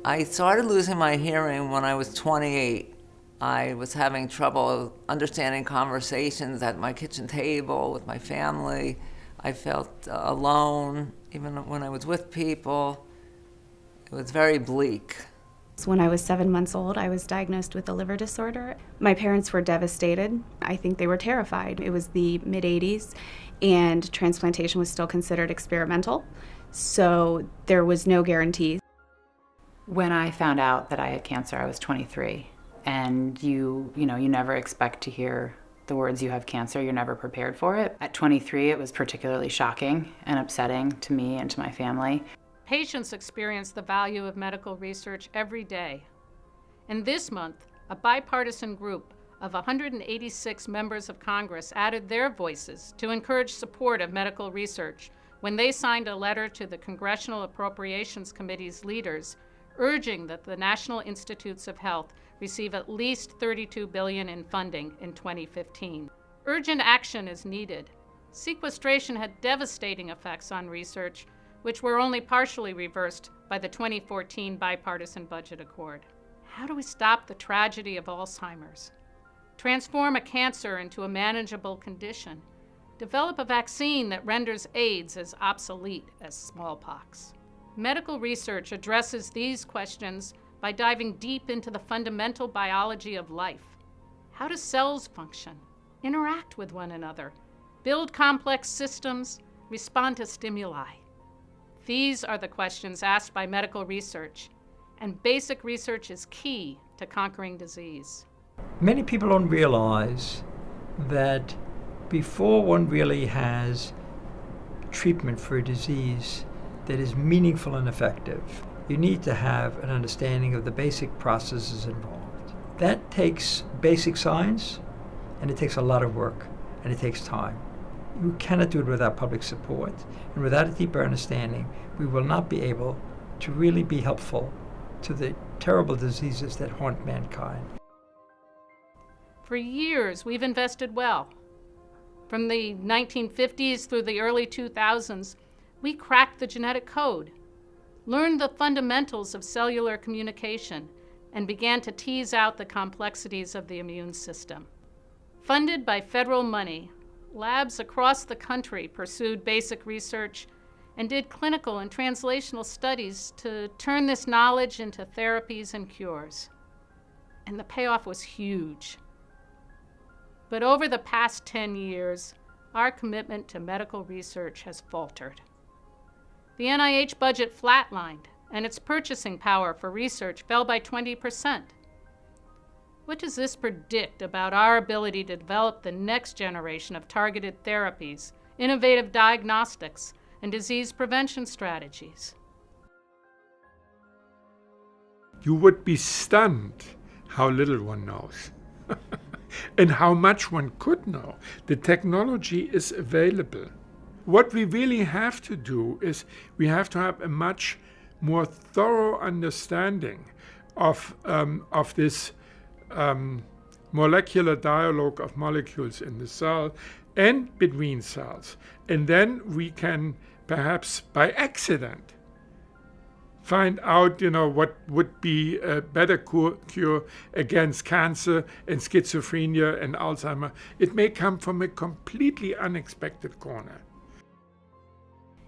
I started losing my hearing when I was 28. I was having trouble understanding conversations at my kitchen table with my family. I felt alone, even when I was with people. It was very bleak. When I was 7 months old, I was diagnosed with a liver disorder. My parents were devastated. I think they were terrified. It was the mid-'80s, and transplantation was still considered experimental, so there was no guarantee. When I found out that I had cancer, I was 23, and you never expect to hear the words "you have cancer." You're never prepared for it. At 23, it was particularly shocking and upsetting to me and to my family. Patients experience the value of medical research every day. And this month, a bipartisan group of 186 members of Congress added their voices to encourage support of medical research when they signed a letter to the Congressional Appropriations Committee's leaders urging that the National Institutes of Health receive at least $32 billion in funding in 2015. Urgent action is needed. Sequestration had devastating effects on research, which were only partially reversed by the 2014 bipartisan budget accord. How do we stop the tragedy of Alzheimer's? Transform a cancer into a manageable condition. Develop a vaccine that renders AIDS as obsolete as smallpox. Medical research addresses these questions by diving deep into the fundamental biology of life. How do cells function, interact with one another, build complex systems, respond to stimuli? These are the questions asked by medical research, and basic research is key to conquering disease. Many people don't realize that before one really has treatment for a disease that is meaningful and effective, you need to have an understanding of the basic processes involved. That takes basic science, and it takes a lot of work, and it takes time. You cannot do it without public support, and without a deeper understanding, we will not be able to really be helpful to the terrible diseases that haunt mankind. For years, we've invested well. From the 1950s through the early 2000s, we cracked the genetic code, learned the fundamentals of cellular communication, and began to tease out the complexities of the immune system. Funded by federal money, labs across the country pursued basic research and did clinical and translational studies to turn this knowledge into therapies and cures. And the payoff was huge. But over the past 10 years, our commitment to medical research has faltered. The NIH budget flatlined, and its purchasing power for research fell by 20%. What does this predict about our ability to develop the next generation of targeted therapies, innovative diagnostics, and disease prevention strategies? You would be stunned how little one knows and how much one could know. The technology is available. What we really have to do is we have to have a much more thorough understanding of this molecular dialogue of molecules in the cell and between cells. And then we can perhaps by accident find out, what would be a better cure against cancer and schizophrenia and Alzheimer. It may come from a completely unexpected corner.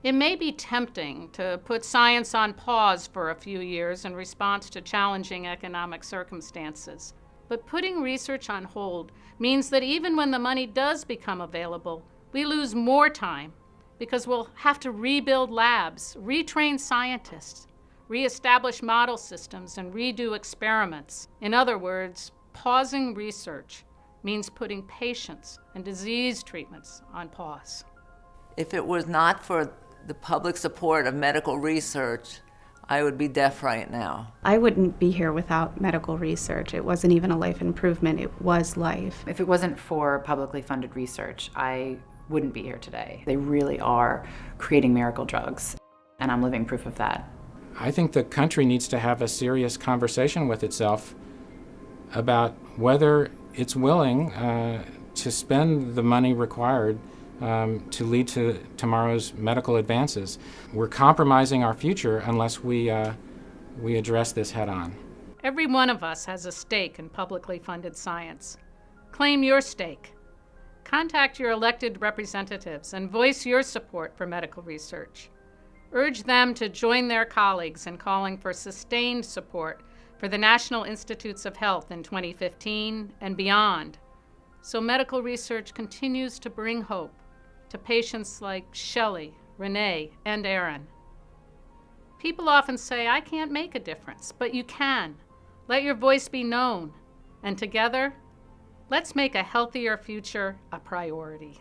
It may be tempting to put science on pause for a few years in response to challenging economic circumstances. But putting research on hold means that even when the money does become available, we lose more time because we'll have to rebuild labs, retrain scientists, reestablish model systems, and redo experiments. In other words, pausing research means putting patients and disease treatments on pause. If it was not for the public support of medical research, I would be deaf right now. I wouldn't be here without medical research. It wasn't even a life improvement, it was life. If it wasn't for publicly funded research, I wouldn't be here today. They really are creating miracle drugs, and I'm living proof of that. I think the country needs to have a serious conversation with itself about whether it's willing to spend the money required to lead to tomorrow's medical advances. We're compromising our future unless we we address this head on. Every one of us has a stake in publicly funded science. Claim your stake. Contact your elected representatives and voice your support for medical research. Urge them to join their colleagues in calling for sustained support for the National Institutes of Health in 2015 and beyond, so medical research continues to bring hope to patients like Shelley, Renee, and Aaron. People often say, I can't make a difference, but you can. Let your voice be known, and together, let's make a healthier future a priority.